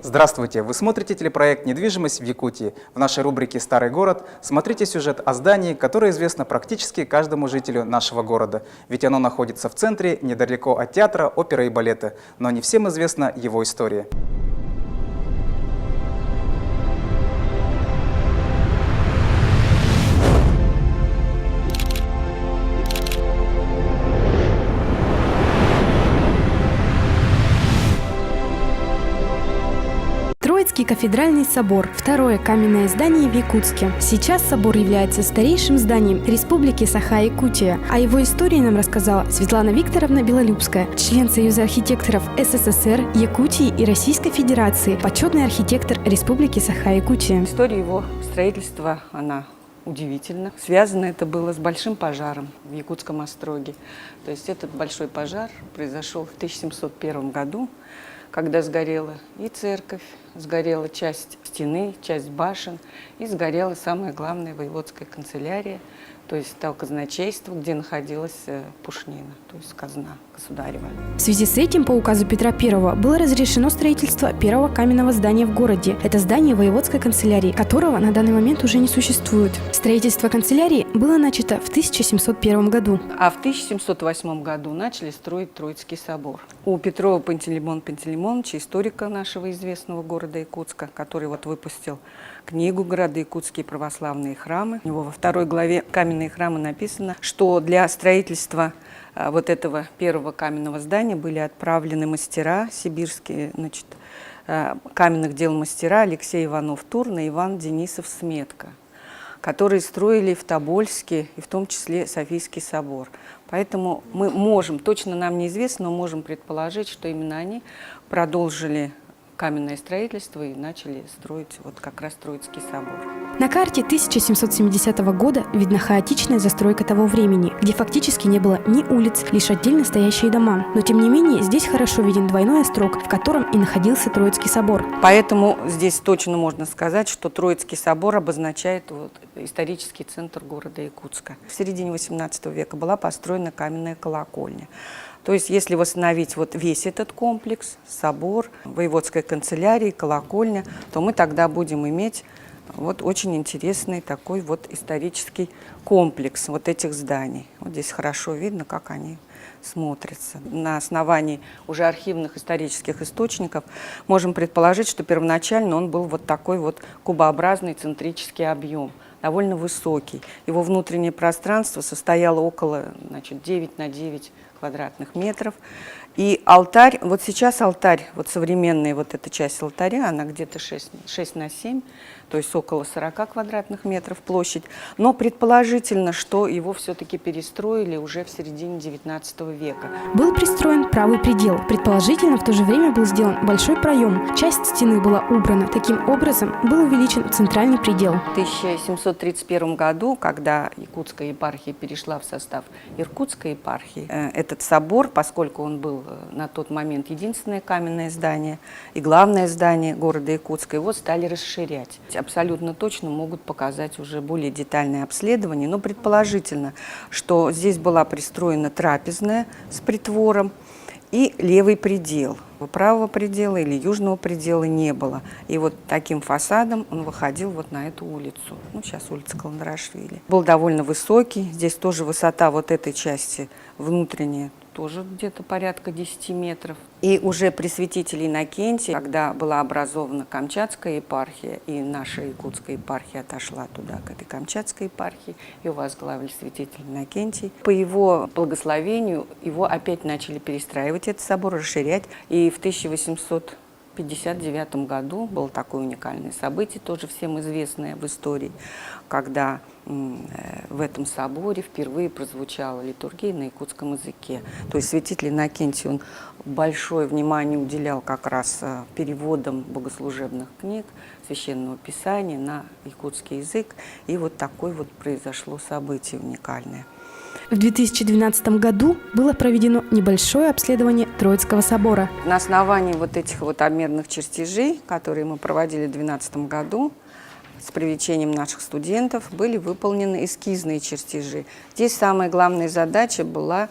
Здравствуйте! Вы смотрите телепроект «Недвижимость в Якутии». В нашей рубрике «Старый город» смотрите сюжет о здании, которое известно практически каждому жителю нашего города. Ведь оно находится в центре, недалеко от театра, оперы и балета. Но не всем известна его история. Троицкий кафедральный собор – второе каменное здание в Якутске. Сейчас собор является старейшим зданием Республики Саха-Якутия. О его истории нам рассказала Светлана Викторовна Белолюбская, член Союза архитекторов СССР, Якутии и Российской Федерации, почетный архитектор Республики Саха-Якутия. История его строительства, она удивительна. Связано это было с большим пожаром в Якутском остроге. То есть этот большой пожар произошел в 1701 году, когда сгорела и церковь, сгорела часть стены, часть башен, и сгорела самая главная воеводская канцелярия, то есть то казначейство, где находилась пушнина, то есть казна государева. В связи с этим по указу Петра I было разрешено строительство первого каменного здания в городе. Это здание воеводской канцелярии, которого на данный момент уже не существует. Строительство канцелярии было начато в 1701 году. А в 1708 году начали строить Троицкий собор. У Петрова Пантелеймона Пантелеймоновича, историка нашего известного города Якутска, который вот выпустил книгу «Города Якутские православные храмы». У него во 2 главе «Каменные храмы» написано, что для строительства вот этого первого каменного здания были отправлены мастера сибирские, каменных дел мастера Алексей Иванов-Турна и Иван Денисов-Сметка, которые строили в Тобольске и в том числе Софийский собор. Поэтому мы можем, точно нам неизвестно, но можем предположить, что именно они продолжили каменное строительство и начали строить вот как раз Троицкий собор. На карте 1770 года видна хаотичная застройка того времени, где фактически не было ни улиц, лишь отдельно стоящие дома. Но тем не менее здесь хорошо виден двойной острог, в котором и находился Троицкий собор. Поэтому здесь точно можно сказать, что Троицкий собор обозначает исторический центр города Якутска. В середине XVIII века была построена каменная колокольня. То есть, если восстановить вот весь этот комплекс, собор, воеводская канцелярия, колокольня, то мы тогда будем иметь вот очень интересный такой вот исторический комплекс вот этих зданий. Вот здесь хорошо видно, как они смотрятся. На основании уже архивных исторических источников можем предположить, что первоначально он был вот такой вот кубообразный центрический объем, довольно высокий. Его внутреннее пространство состояло около 9 на 9 квадратных метров. И алтарь, вот сейчас алтарь, вот современная вот эта часть алтаря, она где-то 6 на 7, то есть около 40 квадратных метров площадь. Но предположительно, что его все-таки перестроили уже в середине XIX века. Был пристроен правый предел. Предположительно, в то же время был сделан большой проем. Часть стены была убрана. Таким образом, был увеличен центральный предел. В 1731 году, когда Якутская епархия перешла в состав Иркутской епархии, этот собор, поскольку он был на тот момент единственное каменное здание и главное здание города Якутска, его стали расширять. Абсолютно точно могут показать уже более детальное обследование, но предположительно, что здесь была пристроена трапезная с притвором и левый предел. Правого предела или южного предела не было. И вот таким фасадом он выходил вот на эту улицу. Сейчас улица Каландрашвили. Был довольно высокий. Здесь тоже высота вот этой части внутренняя тоже где-то порядка 10 метров. И уже при святителе Иннокентии, когда была образована Камчатская епархия, и наша Якутская епархия отошла туда, к этой Камчатской епархии, ее возглавил святитель Иннокентий. По его благословению его опять начали перестраивать, этот собор, расширять. И в 1859 году было такое уникальное событие, тоже всем известное в истории, когда в этом соборе впервые прозвучала литургия на якутском языке. То есть святитель Иннокентий, он большое внимание уделял как раз переводам богослужебных книг, священного писания на якутский язык. И вот такое вот произошло событие уникальное. В 2012 году было проведено небольшое обследование Троицкого собора. На основании вот этих вот обмерных чертежей, которые мы проводили в 2012 году, с привлечением наших студентов, были выполнены эскизные чертежи. Здесь самая главная задача была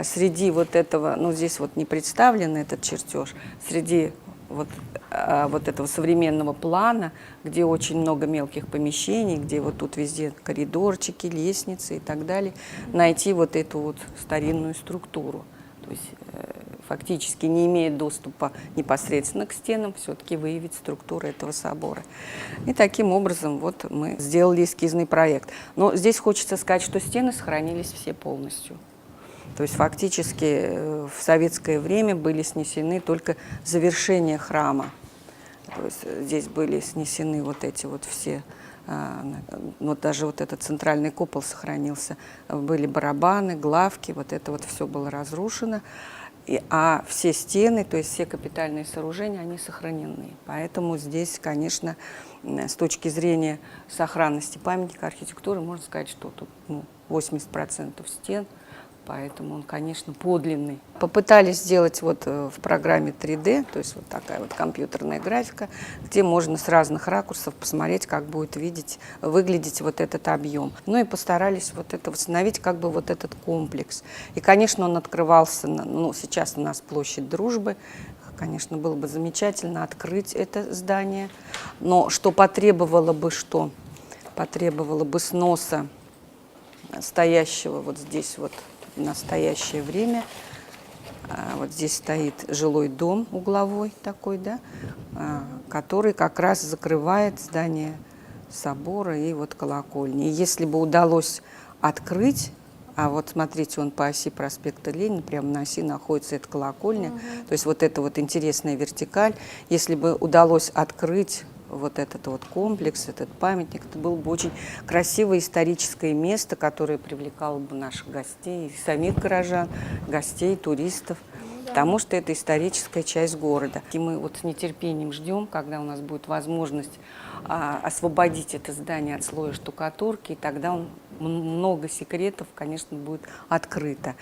среди вот этого, здесь вот не представлен этот чертеж, среди вот этого современного плана, где очень много мелких помещений, где вот тут везде коридорчики, лестницы и так далее, найти вот эту вот старинную структуру. То есть фактически не имея доступа непосредственно к стенам, все-таки выявить структуру этого собора. И таким образом вот мы сделали эскизный проект. Но здесь хочется сказать, что стены сохранились все полностью. То есть фактически в советское время были снесены только завершения храма. То есть здесь были снесены вот эти вот все, вот даже вот этот центральный купол сохранился. Были барабаны, главки, вот это вот все было разрушено. А все стены, то есть все капитальные сооружения, они сохранены. Поэтому здесь, конечно, с точки зрения сохранности памятника архитектуры, можно сказать, что тут 80% стен. Поэтому он, конечно, подлинный. Попытались сделать вот в программе 3D, то есть вот такая вот компьютерная графика, где можно с разных ракурсов посмотреть, как будет выглядеть вот этот объем. Ну и постарались вот это восстановить, как бы вот этот комплекс. И, конечно, он открывался, сейчас у нас площадь Дружбы, конечно, было бы замечательно открыть это здание, но что потребовало бы сноса стоящего вот здесь вот, в настоящее время. Вот здесь стоит жилой дом угловой такой, да, который как раз закрывает здание собора и вот колокольни. И если бы удалось открыть, а вот смотрите, он по оси проспекта Ленина, прямо на оси находится эта колокольня, то есть вот эта вот интересная вертикаль, если бы удалось открыть вот этот вот комплекс, этот памятник, это было бы очень красивое историческое место, которое привлекало бы наших гостей, самих горожан, гостей, туристов, потому что это историческая часть города. И мы вот с нетерпением ждем, когда у нас будет возможность освободить это здание от слоя штукатурки, и тогда много секретов, конечно, будет открыто.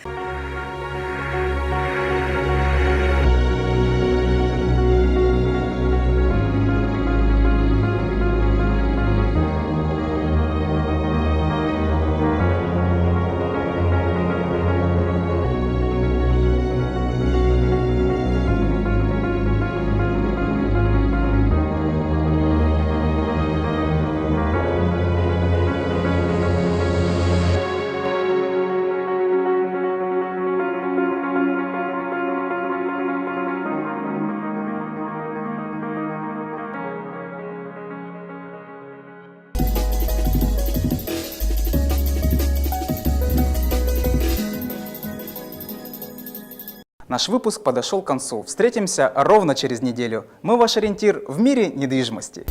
Наш выпуск подошел к концу. Встретимся ровно через неделю. Мы ваш ориентир в мире недвижимости.